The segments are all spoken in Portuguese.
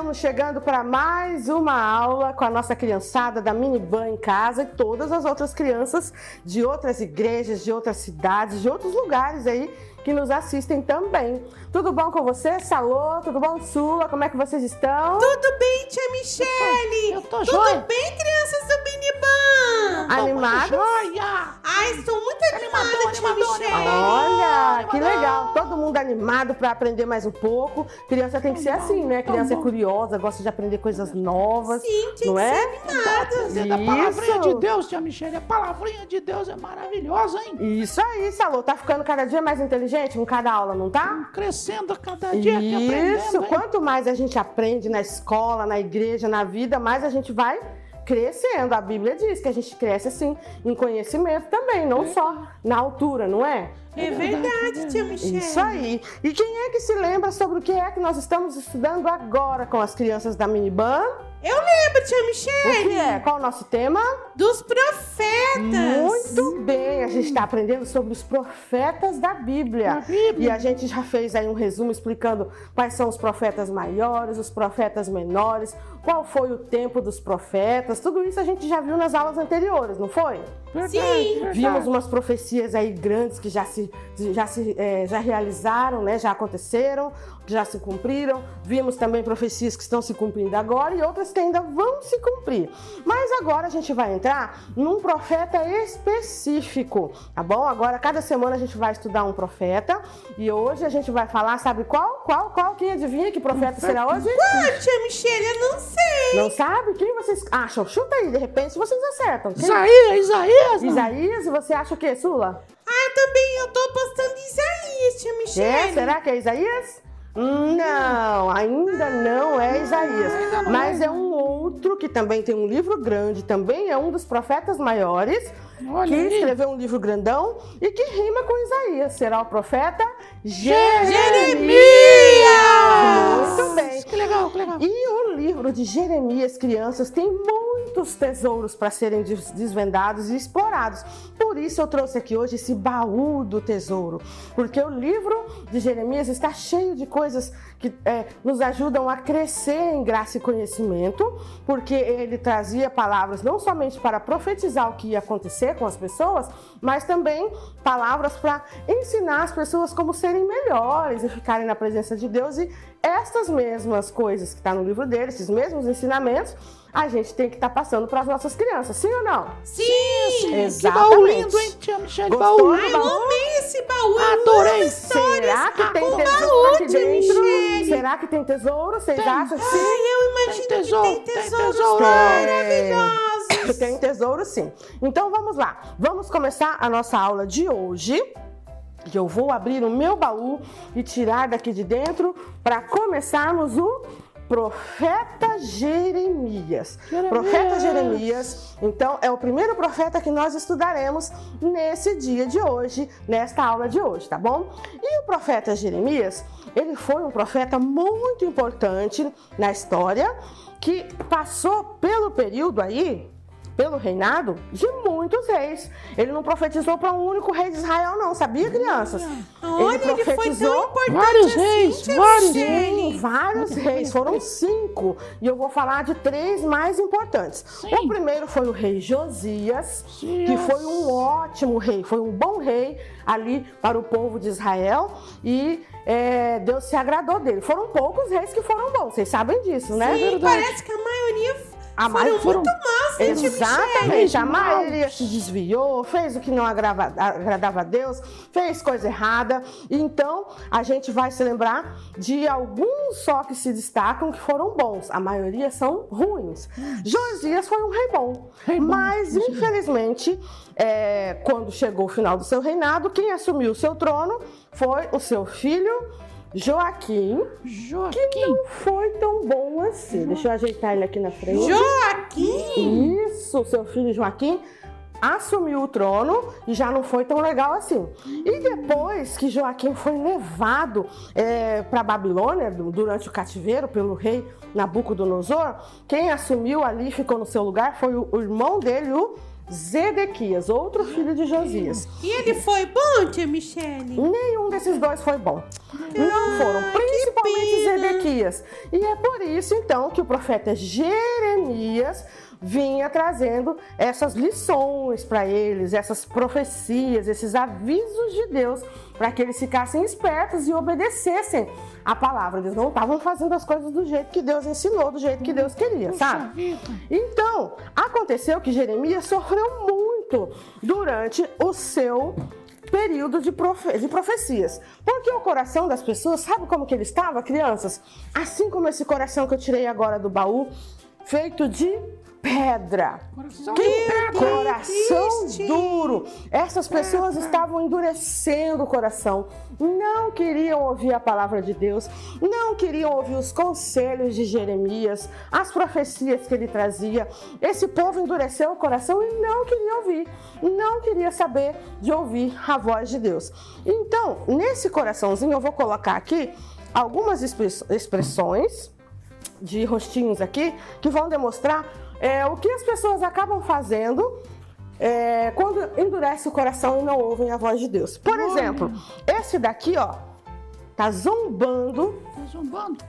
estamos chegando para mais uma aula com a nossa criançada da Miniban em casa e todas as outras crianças de outras igrejas, de outras cidades, de outros lugares aí que nos assistem também. Tudo bom com você, Salô? Tudo bom, Sula? Como é que vocês estão? Tudo bem, tia Michele? Eu tô Tudo joia. bem, crianças do Miniban? Animados? Joia! Ai, estou muito animada, tia Michele. Olha, que legal. Todo mundo animado para aprender mais um pouco. Criança tem que ser assim, né? Criança é curiosa, gosta de aprender coisas novas. Sim, tem não que é? ser animada. Da palavrinha Isso. de Deus, tia Michele. A palavrinha de Deus é maravilhosa, hein? Isso aí, Salô. Tá ficando cada dia mais inteligente com cada aula, não tá? Crescendo a cada dia que aprendendo, Isso. hein? Quanto mais a gente aprende na escola, na igreja, na vida, mais a gente vai crescendo. A Bíblia diz que a gente cresce assim em conhecimento também, não só na altura, não é? É verdade, tia Michele. Isso aí. E quem é que se lembra sobre o que é que nós estamos estudando agora com as crianças da Miniban? Eu lembro, tia O Michele. que é? Qual o nosso tema? Dos profetas. Muito bem, a gente está aprendendo sobre os profetas da Bíblia. Da Bíblia. E a gente já fez aí um resumo explicando quais são os profetas maiores, os profetas menores, qual foi o tempo dos profetas. Tudo isso a gente já viu nas aulas anteriores, não foi? Sim. Vimos umas profecias aí grandes que já realizaram, né? Já aconteceram, já se cumpriram. Vimos também profecias que estão se cumprindo agora e outras que ainda vão se cumprir. Mas agora a gente vai entrar num profeta específico, tá bom? Agora, cada semana a gente vai estudar um profeta e hoje a gente vai falar, sabe qual? Quem adivinha que profeta será hoje? Qual, tia Michele? Eu não sei. Não sabe? Quem vocês acham? Chuta aí, de repente vocês acertam. Quem? Isaías, não? Isaías, e você acha o quê, Sula? Também eu tô apostando em Isaías, tia Michele. Será que é Isaías? Não, ainda não é Isaías. Mas é um outro que também tem um livro grande, também é um dos profetas maiores, Olha que aí. escreveu um livro grandão e que rima com Isaías. Será o profeta Jeremias! Muito bem. Que legal, que legal. E o livro de Jeremias, crianças, tem muitos tesouros para serem desvendados e explorados. Por isso eu trouxe aqui hoje esse baú do tesouro, porque o livro de Jeremias está cheio de coisas que nos ajudam a crescer em graça e conhecimento, porque ele trazia palavras não somente para profetizar o que ia acontecer com as pessoas, mas também palavras para ensinar as pessoas como serem melhores e ficarem na presença de Deus. E estas mesmas coisas que estão no livro dele, esses mesmos ensinamentos, a gente tem que estar passando para as nossas crianças, sim ou não? Sim. Que baú lindo, hein, tia Michele? Gostou? Baú Ai, lindo. eu amei esse baú. Adorei. Será que tem com tesouro baú, aqui tia dentro? Michele. Será que tem tesouro? Vocês acham? Sim. Ai, eu imagino Tem tesouro, que tem tem tesouros tesouro. maravilhosos. Tem tesouro, sim. Então vamos lá. Vamos começar a nossa aula de hoje. Eu vou abrir o meu baú e tirar daqui de dentro para começarmos o profeta Jeremias. Profeta Jeremias, então, é o primeiro profeta que nós estudaremos nesse dia de hoje, nesta aula de hoje, tá bom? E o profeta Jeremias, ele foi um profeta muito importante na história, que passou pelo período aí, pelo reinado de muitos reis. Ele não profetizou para um único rei de Israel, não, sabia, crianças? Olha, ele foi tão importante vários assim, reis, tia vários Michele. Sim, vários reis, foram 5. E eu vou falar de 3 mais importantes. Sim. O primeiro foi o rei Josias, que foi um ótimo rei, foi um bom rei ali para o povo de Israel. E Deus se agradou dele. Foram poucos reis que foram bons, vocês sabem disso, né? Sim, parece que a maioria foram muito más, né, tia Michele? Exatamente, a maioria se desviou, fez o que não agradava a Deus, fez coisa errada. Então, a gente vai se lembrar de alguns só que se destacam que foram bons. A maioria são ruins. Josias foi um rei bom, mas infelizmente, quando chegou o final do seu reinado, quem assumiu o seu trono foi o seu filho Joaquim, que não foi tão bom assim. Deixa eu ajeitar ele aqui na frente. Joaquim? Isso, seu filho Joaquim assumiu o trono e já não foi tão legal assim. E depois que Joaquim foi levado para a Babilônia, durante o cativeiro, pelo rei Nabucodonosor, quem assumiu ali, ficou no seu lugar, foi o irmão dele, o Zedequias, outro filho de Josias. E ele foi bom, tia Michele? Nenhum desses dois foi bom. Não foram, principalmente Zedequias. E é por isso, então, que o profeta Jeremias vinha trazendo essas lições para eles, essas profecias, esses avisos de Deus, para que eles ficassem espertos e obedecessem a palavra. Eles não estavam fazendo as coisas do jeito que Deus ensinou, do jeito que Deus queria, sabe? Então, aconteceu que Jeremias sofreu muito durante o seu período de profecias. Porque o coração das pessoas, sabe como que ele estava, crianças? Assim como esse coração que eu tirei agora do baú, feito de pedra. Coração duro. Essas pessoas estavam endurecendo o coração. Não queriam ouvir a palavra de Deus. Não queriam ouvir os conselhos de Jeremias, as profecias que ele trazia. Esse povo endureceu o coração e não queria ouvir. Não queria saber de ouvir a voz de Deus. Então, nesse coraçãozinho, eu vou colocar aqui algumas expressões de rostinhos aqui que vão demonstrar o que as pessoas acabam fazendo quando endurece o coração e não ouvem a voz de Deus. Por exemplo, esse daqui, ó, tá zombando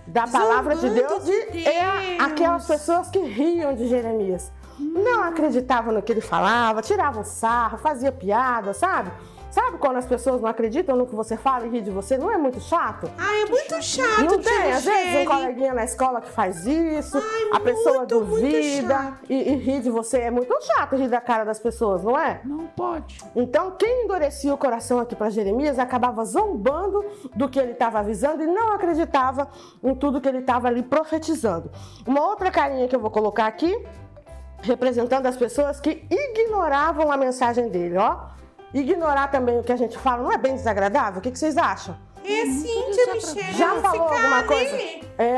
da palavra de Deus e é aquelas pessoas que riam de Jeremias. Não acreditavam no que ele falava, tiravam sarro, fazia piada, sabe? Sabe quando as pessoas não acreditam no que você fala e ri de você? Não é muito chato? Ai, é muito chato, não tem, às vezes, um coleguinha na escola que faz isso, a pessoa duvida e ri de você. É muito chato rir da cara das pessoas, não é? Não pode. Então, quem endurecia o coração aqui para Jeremias acabava zombando do que ele estava avisando e não acreditava em tudo que ele estava ali profetizando. Uma outra carinha que eu vou colocar aqui, representando as pessoas que ignoravam a mensagem dele, ó. Ignorar também o que a gente fala não é bem desagradável? O que vocês acham? É sim, tia Michele. Já falou alguma coisa?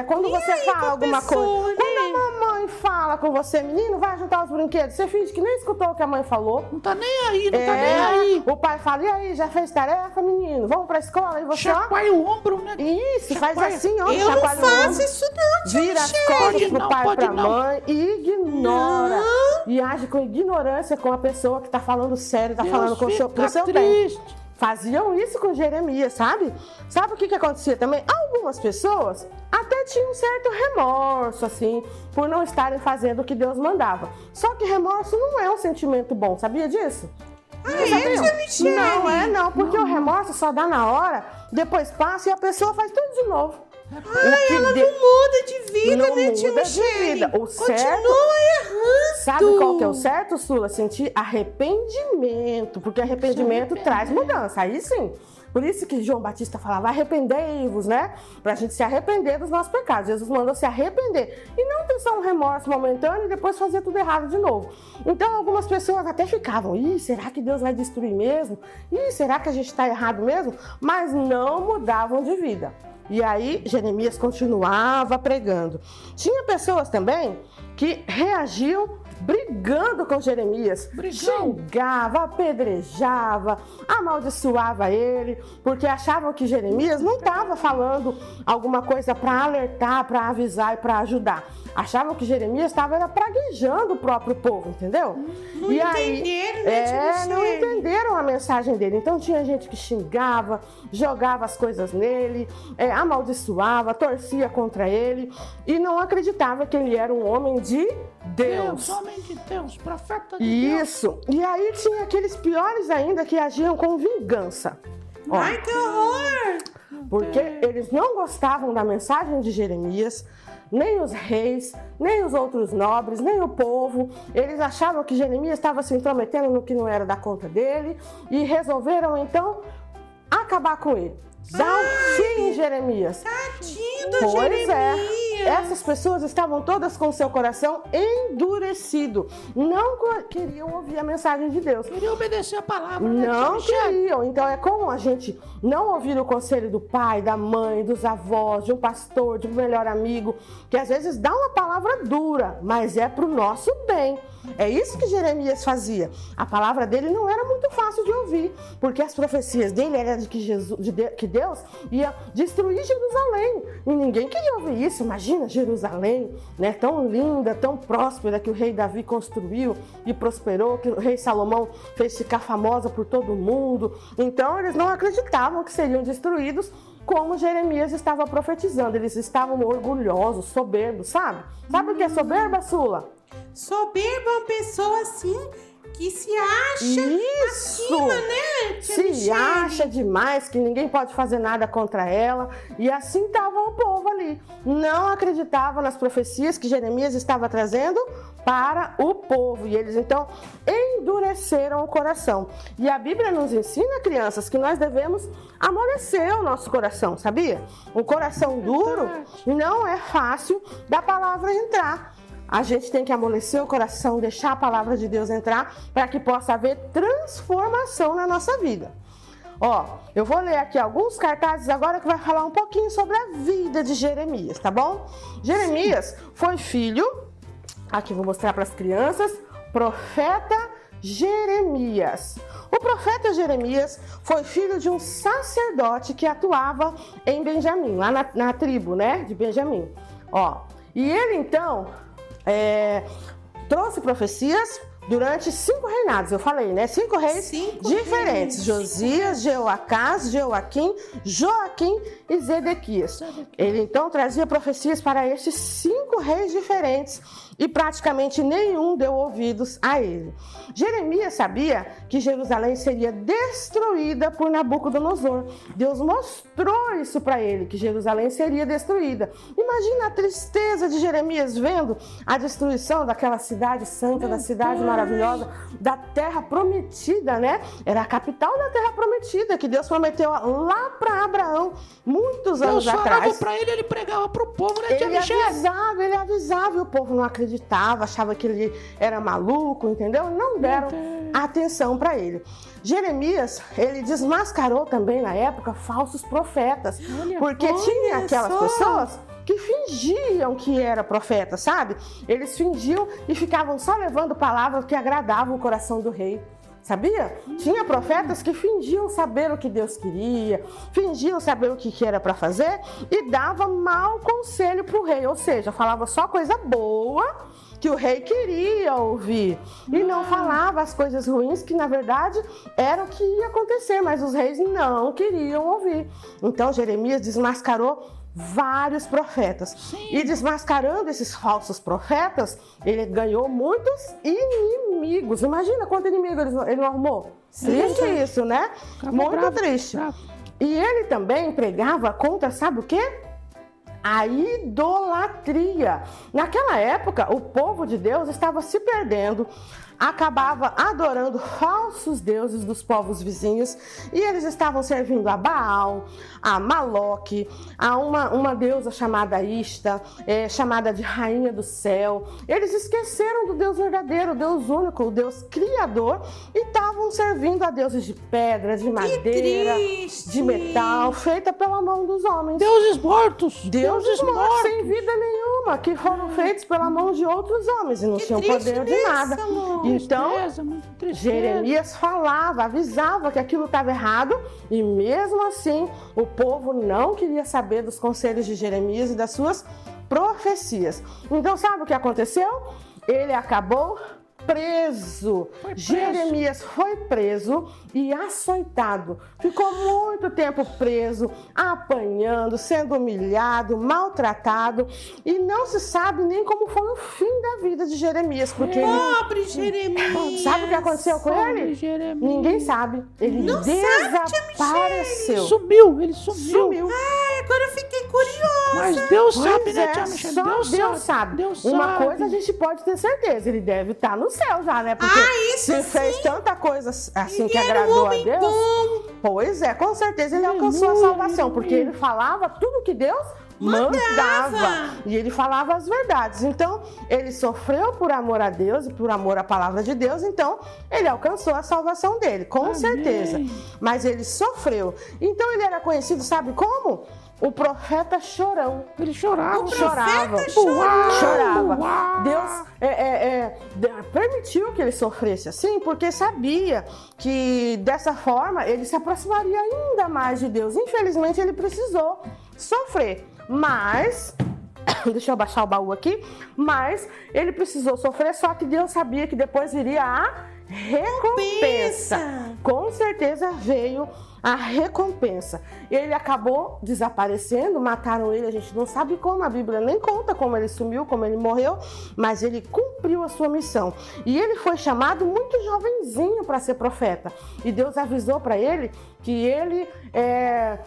Quando você fala alguma coisa. Quando a mamãe fala com você, menino, vai juntar os brinquedos, você finge que nem escutou o que a mãe falou. Não tá nem aí, não tá nem aí. O pai fala, e aí, já fez tarefa, menino? Vamos pra escola? E você, chacoalha o ombro, né? Isso, faz assim, ó. Eu não faço isso não, tia Vira as Michele. costas pro pai e pra mãe e ignora. E age com ignorância com a pessoa que tá falando sério, tá falando com pro seu bem. Faziam isso com Jeremias, sabe? Sabe o que acontecia também? Algumas pessoas até tinham um certo remorso, assim, por não estarem fazendo o que Deus mandava. Só que remorso não é um sentimento bom, sabia disso? Tia Michele? Não, porque o remorso só dá na hora, depois passa e a pessoa faz tudo de novo. Ela não muda de vida, né, tia Michele? O certo, continua errando. Sabe qual que é o certo, Sula? Sentir arrependimento, porque arrependimento traz mudança, aí sim. Por isso que João Batista falava, arrependei-vos, né? Pra gente se arrepender dos nossos pecados. Jesus mandou se arrepender. E não ter só um remorso momentâneo e depois fazer tudo errado de novo. Então, algumas pessoas até ficavam, será que Deus vai destruir mesmo? Será que a gente tá errado mesmo? Mas não mudavam de vida. E aí, Jeremias continuava pregando. Tinha pessoas também que reagiam brigando com Jeremias. Xingava, apedrejava, amaldiçoava ele, porque achavam que Jeremias não estava falando alguma coisa para alertar, para avisar e para ajudar. Achavam que Jeremias estava praguejando o próprio povo, entendeu? Não entenderam, né, não entenderam a mensagem dele. Então tinha gente que xingava, jogava as coisas nele, amaldiçoava, torcia contra ele e não acreditava que ele era um homem de Deus. Homem de Deus, profeta de Deus. Isso. E aí tinha aqueles piores ainda que agiam com vingança. Ai, que horror! Porque eles não gostavam da mensagem de Jeremias, nem os reis, nem os outros nobres, nem o povo. Eles achavam que Jeremias estava se intrometendo no que não era da conta dele e resolveram então acabar com ele. Dá um fim em Jeremias. Tadinho do Jeremias. Essas pessoas estavam todas com seu coração endurecido. Não queriam ouvir a mensagem de Deus. Queriam obedecer a palavra. Não queriam. Então é como a gente não ouvir o conselho do pai, da mãe, dos avós, de um pastor, de um melhor amigo, que às vezes dá uma palavra dura, mas é pro nosso bem. É isso que Jeremias fazia. A palavra dele não era muito fácil de ouvir, porque as profecias dele eram de que Deus ia destruir Jerusalém. E ninguém queria ouvir isso. Imagina Imagina Jerusalém, né, tão linda, tão próspera, que o rei Davi construiu e prosperou, que o rei Salomão fez ficar famosa por todo mundo. Então eles não acreditavam que seriam destruídos, como Jeremias estava profetizando. Eles estavam orgulhosos, soberbos, sabe? Sabe o que é soberba, Sula? Soberba é uma pessoa assim que se acha acima, né? Se acha demais, que ninguém pode fazer nada contra ela. E assim estava o povo ali. Não acreditava nas profecias que Jeremias estava trazendo para o povo. E eles então endureceram o coração. E a Bíblia nos ensina, crianças, que nós devemos amolecer o nosso coração, sabia? Um coração duro não é fácil da palavra entrar. A gente tem que amolecer o coração, deixar a palavra de Deus entrar para que possa haver transformação na nossa vida. Ó, eu vou ler aqui alguns cartazes agora que vai falar um pouquinho sobre a vida de Jeremias, tá bom? Jeremias foi filho, aqui vou mostrar para as crianças, profeta Jeremias. O profeta Jeremias foi filho de um sacerdote que atuava em Benjamim, lá na tribo, né, de Benjamim. Ó, e ele então trouxe profecias durante 5 reinados, eu falei, né? 5 reis diferentes: Josias, Jeoacás, Jeoaquim, Joaquim e Zedequias. Ele então trazia profecias para estes 5 reis diferentes e praticamente nenhum deu ouvidos a ele. Jeremias sabia que Jerusalém seria destruída por Nabucodonosor. Deus mostrou isso para ele, que Jerusalém seria destruída. Imagina a tristeza de Jeremias vendo a destruição daquela cidade santa, da cidade maravilhosa, da terra prometida, né? Era a capital da terra prometida, que Deus prometeu lá para Abraão muitos anos atrás. Deus falava para ele pregava para o povo, né, tia Michele? Ele avisava e o povo não acreditava, achava que ele era maluco, entendeu? Não deram atenção para ele. Jeremias, ele desmascarou também na época falsos profetas, porque tinha aquelas pessoas que fingiam que era profeta, sabe? Eles fingiam e ficavam só levando palavras que agradavam o coração do rei. Sabia? Tinha profetas que fingiam saber o que Deus queria, fingiam saber o que era para fazer e dava mau conselho para o rei, ou seja, falava só coisa boa que o rei queria ouvir e não falava as coisas ruins que na verdade era o que ia acontecer, mas os reis não queriam ouvir. Então Jeremias desmascarou vários profetas. E desmascarando esses falsos profetas, ele ganhou muitos inimigos. Imagina quanto inimigo ele não arrumou. Triste isso, né? Muito triste. E ele também pregava contra, sabe o quê? A idolatria. Naquela época, o povo de Deus estava se perdendo, acabava adorando falsos deuses dos povos vizinhos e eles estavam servindo a Baal, a Maloque, a uma deusa chamada Ista, chamada de Rainha do Céu. Eles esqueceram do Deus verdadeiro, o Deus único, o Deus criador e estavam servindo a deuses de pedra, de madeira, de metal, feita pela mão dos homens. Deuses mortos! Deuses mortos, sem vida nenhuma, que foram feitos pela mão de outros homens e não tinham poder de nada. Então, Jeremias falava, avisava que aquilo estava errado e mesmo assim o povo não queria saber dos conselhos de Jeremias e das suas profecias. Então, sabe o que aconteceu? Ele acabou preso. Jeremias foi preso e açoitado. Ficou muito tempo preso, apanhando, sendo humilhado, maltratado e não se sabe nem como foi o fim da vida de Jeremias, porque pobre Jeremias. Sabe o que aconteceu com ele? Jeremias. Ninguém sabe. Ele desapareceu. Ele sumiu. Ai, agora eu fiquei curiosa. Mas Deus sabe, Pois né, é, tia Michele? só Deus sabe. Deus Uma sabe. coisa a gente pode ter certeza, ele deve estar no céu já, né? Porque isso se fez sim. tanta coisa assim Ele que era um agradou a homem Deus. bom. Pois é, com certeza ele alcançou a salvação, porque ele falava tudo que Deus mandava. E ele falava as verdades. Então, ele sofreu por amor a Deus e por amor à palavra de Deus, então ele alcançou a salvação dele, com certeza. Mas ele sofreu. Então ele era conhecido, sabe como? O profeta chorão. Ele chorava. Chorava. Deus permitiu que ele sofresse assim, porque sabia que dessa forma ele se aproximaria ainda mais de Deus. Infelizmente ele precisou sofrer, mas Deixa eu abaixar o baú aqui. Mas ele precisou sofrer, só que Deus sabia que depois viria a recompensa. Com certeza veio a recompensa. Ele acabou desaparecendo, mataram ele, a gente não sabe como, a Bíblia nem conta como ele sumiu, como ele morreu, mas ele cumpriu a sua missão. E ele foi chamado muito jovenzinho para ser profeta. E Deus avisou para ele que ele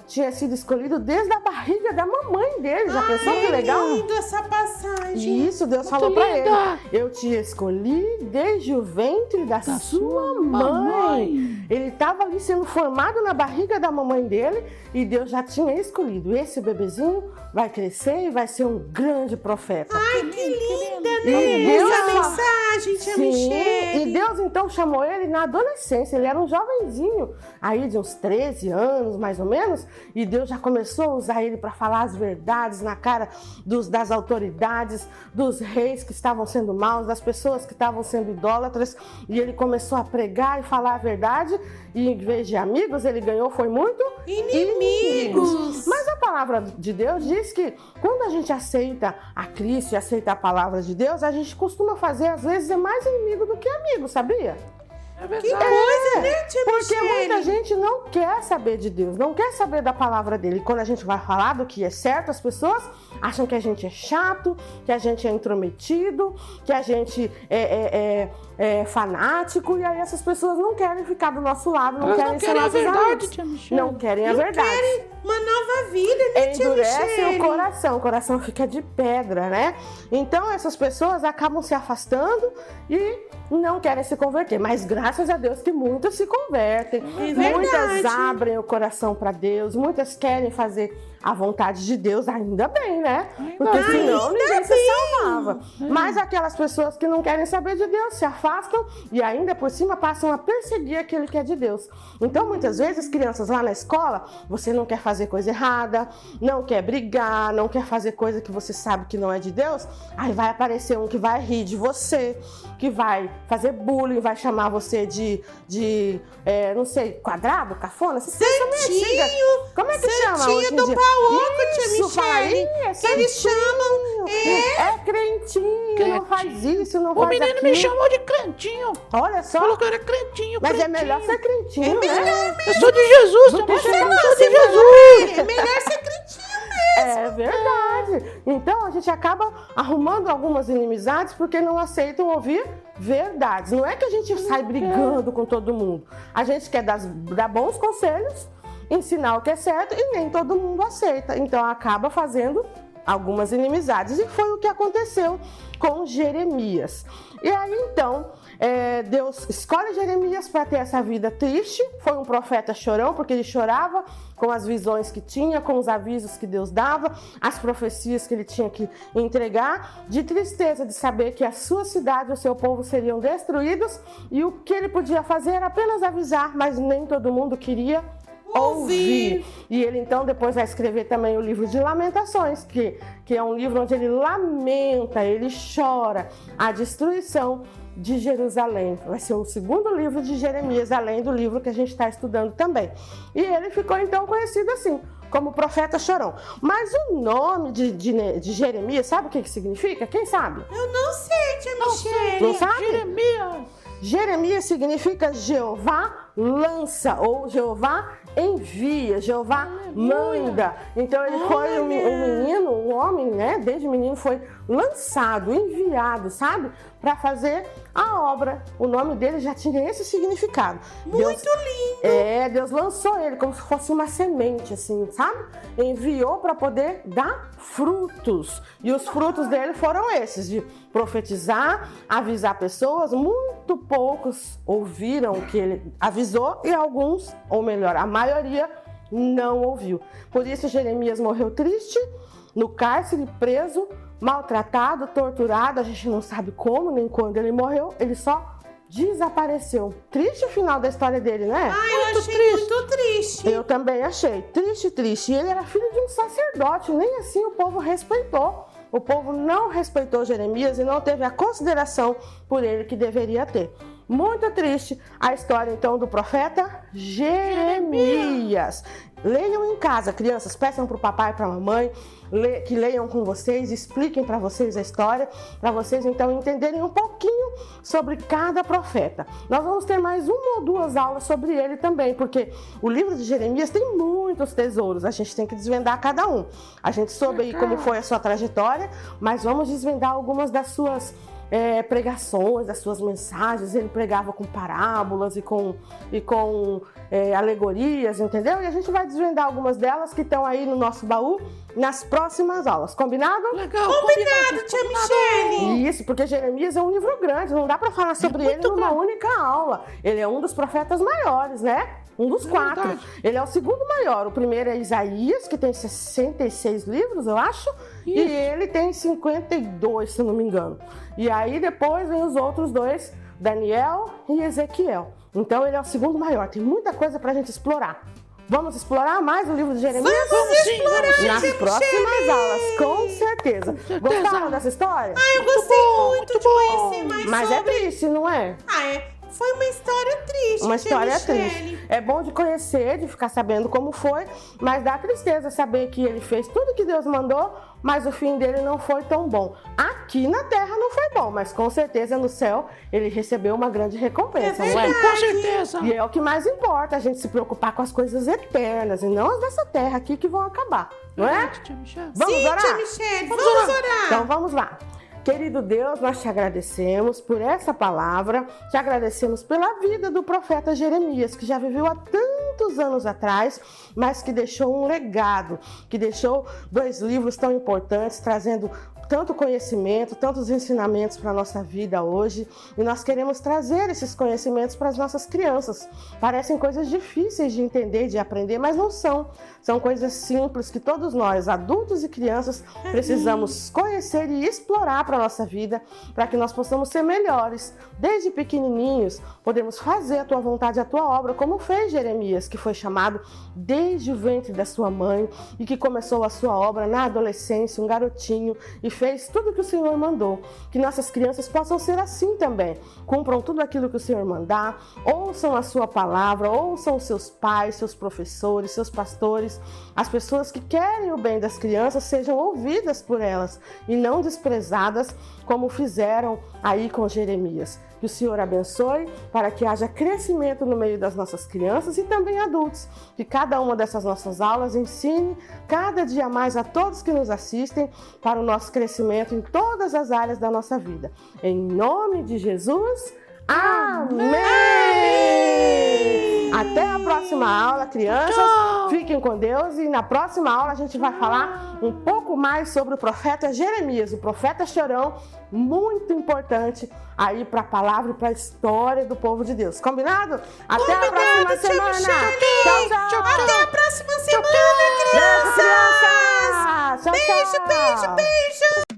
tinha sido escolhido desde a barriga da mamãe dele. Já pensou que legal? Lindo essa passagem. Isso, Deus falou para ele: eu te escolhi desde o ventre da sua mãe. Ele estava ali sendo formado na barriga da mamãe dele e Deus já tinha escolhido. Esse bebezinho vai crescer e vai ser um grande profeta. Ai, que linda, E né? Deus Essa fala- mensagem, tia Sim, Michele. e Deus então chamou ele na adolescência. Ele era um jovenzinho, aí de uns 13 anos mais ou menos, e Deus já começou a usar ele para falar as verdades na cara das autoridades, dos reis que estavam sendo maus, das pessoas que estavam sendo idólatras, e ele começou a pregar e falar a verdade, e em vez de amigos, ele ganhou foi muito Inimigos. Mas a palavra de Deus diz que quando a gente aceita a Cristo e aceita a palavra de Deus, a gente costuma fazer, às vezes, mais inimigo do que amigo, sabia? É Que verdade. coisa, né, tia Porque Michele? muita gente não quer saber de Deus, não quer saber da palavra dele. E quando a gente vai falar do que é certo, as pessoas acham que a gente é chato, que a gente é intrometido, que a gente é fanático. E aí essas pessoas não querem ficar do nosso lado, não Elas querem não ser querem a nossos verdade, amigos. tia Michele. Não querem a verdade. Querem uma nova vida, né, tia Endurece Michele? o coração fica de pedra, né? Então essas pessoas acabam se afastando e não querem se converter, mas graças a Deus que muitas se convertem, muitas verdade. abrem o coração para Deus, muitas querem fazer a vontade de Deus, ainda bem, né? Porque senão ninguém se salvava. Mas aquelas pessoas que não querem saber de Deus se afastam e ainda por cima passam a perseguir aquele que é de Deus. Então muitas vezes, crianças lá na escola, você não quer fazer coisa errada, não quer brigar, não quer fazer coisa que você sabe que não é de Deus, aí vai aparecer um que vai rir de você, que vai fazer bullying, vai chamar você de não sei, quadrado, cafona, essas coisas são meio antigas. Como é que chama hoje em do dia? Paoco, tia Isso, vai, Michele. é Que eles chamam. É crentinho, não faz isso, não O faz menino aquilo. me chamou de crentinho. Olha só, Falou que eu era crentinho. mas é crentinho. melhor ser crentinho, né? Eu sou de Jesus, tia Você Michele. não, Eu sou você de Jesus. É melhor ser crentinho. É verdade. Então a gente acaba arrumando algumas inimizades porque não aceitam ouvir verdades. Não é que a gente sai brigando com todo mundo. A gente quer dar bons conselhos, ensinar o que é certo e nem todo mundo aceita. Então acaba fazendo algumas inimizades. E foi o que aconteceu com Jeremias. E aí então Deus escolhe Jeremias para ter essa vida triste. Foi um profeta chorão, porque ele chorava com as visões que tinha, com os avisos que Deus dava, as profecias que ele tinha que entregar, de tristeza de saber que a sua cidade e o seu povo seriam destruídos, e o que ele podia fazer era apenas avisar, mas nem todo mundo queria ouvir. E ele então depois vai escrever também o livro de Lamentações, que é um livro onde ele lamenta, ele chora a destruição de Jerusalém. Vai ser o segundo livro de Jeremias, além do livro que a gente está estudando também. E ele ficou então conhecido assim, como profeta chorão. Mas o nome de Jeremias, sabe o que significa? Quem sabe? Eu não sei, tia Michele. Não sabe? Jeremias. Jeremias significa Jeová lança, ou Jeová envia, Jeová manda. Então ele foi um menino, um homem, né? Desde menino foi lançado, enviado, sabe? Para fazer a obra. O nome dele já tinha esse significado. Muito lindo. Deus lançou ele como se fosse uma semente, assim, sabe? Enviou para poder dar frutos. E os frutos dele foram esses, de profetizar, avisar pessoas. Muito poucos ouviram o que ele avisou e alguns, ou melhor, a maioria, não ouviu. Por isso Jeremias morreu triste, no cárcere, preso, maltratado, torturado. A gente não sabe como nem quando ele morreu, ele só desapareceu. Triste o final da história dele, né? Ai, eu achei muito triste. Eu também achei. Triste, triste. E ele era filho de um sacerdote, nem assim o povo respeitou. O povo não respeitou Jeremias e não teve a consideração por ele que deveria ter. muito triste a história então do profeta Jeremias. Leiam em casa, crianças, peçam para o papai e para a mamãe que leiam com vocês, expliquem para vocês a história, para vocês então entenderem um pouquinho sobre cada profeta. Nós vamos ter mais 1 ou 2 aulas sobre ele também, porque o livro de Jeremias tem muitos tesouros, a gente tem que desvendar cada um. A gente soube aí como foi a sua trajetória, mas vamos desvendar algumas das suas pregações, das suas mensagens. Ele pregava com parábolas e com alegorias, entendeu? E a gente vai desvendar algumas delas que estão aí no nosso baú nas próximas aulas. Combinado? Legal, Combinado, tia Michele. Isso, porque Jeremias é um livro grande, não dá para falar sobre ele numa única aula. Ele é um dos profetas maiores, né? Um dos 4. Verdade. Ele é o segundo maior. O primeiro é Isaías, que tem 66 livros, eu acho. E ele tem 52, se não me engano. E aí depois vem os outros 2, Daniel e Ezequiel. Então ele é o segundo maior. Tem muita coisa pra gente explorar. Vamos explorar mais o livro de Jeremias? Vamos explorar, nas tia próximas Michele. aulas, com certeza. Gostaram dessa história? Eu gostei muito de conhecer mais Mas sobre... é triste, não é? Foi uma história triste, Uma tia história Michele. triste. É bom de conhecer, de ficar sabendo como foi, mas dá tristeza saber que ele fez tudo que Deus mandou, mas o fim dele não foi tão bom. Aqui na terra não foi bom, mas com certeza no céu ele recebeu uma grande recompensa, não é? Com certeza. E é o que mais importa, a gente se preocupar com as coisas eternas e não as dessa terra aqui que vão acabar, não é? Tia Michele. Vamos Sim, orar? tia Michele, vamos orar. Então vamos lá. Querido Deus, nós te agradecemos por essa palavra, te agradecemos pela vida do profeta Jeremias, que já viveu há tantos anos atrás, mas que deixou um legado, que deixou 2 livros tão importantes, trazendo tanto conhecimento, tantos ensinamentos para a nossa vida hoje, e nós queremos trazer esses conhecimentos para as nossas crianças. Parecem coisas difíceis de entender, de aprender, mas não são. São coisas simples que todos nós, adultos e crianças, precisamos conhecer e explorar para a nossa vida, para que nós possamos ser melhores. Desde pequenininhos, podemos fazer a tua vontade, a tua obra, como fez Jeremias, que foi chamado desde o ventre da sua mãe e que começou a sua obra na adolescência, um garotinho, e fez tudo o que o Senhor mandou. Que nossas crianças possam ser assim também. Cumpram tudo aquilo que o Senhor mandar, ouçam a sua palavra, ouçam os seus pais, seus professores, seus pastores. As pessoas que querem o bem das crianças sejam ouvidas por elas e não desprezadas como fizeram aí com Jeremias. Que o Senhor abençoe para que haja crescimento no meio das nossas crianças e também adultos. Que cada uma dessas nossas aulas ensine cada dia mais a todos que nos assistem para o nosso crescimento em todas as áreas da nossa vida. Em nome de Jesus, amém! Até a próxima aula, crianças. Tchau. Fiquem com Deus e na próxima aula a gente vai falar um pouco mais sobre o profeta Jeremias, o profeta chorão, muito importante aí para a palavra e para a história do povo de Deus. Combinado? Até a próxima semana. Tchau, tchau. Até a próxima semana, Beijo, crianças. crianças. Tchau, tchau. Beijo.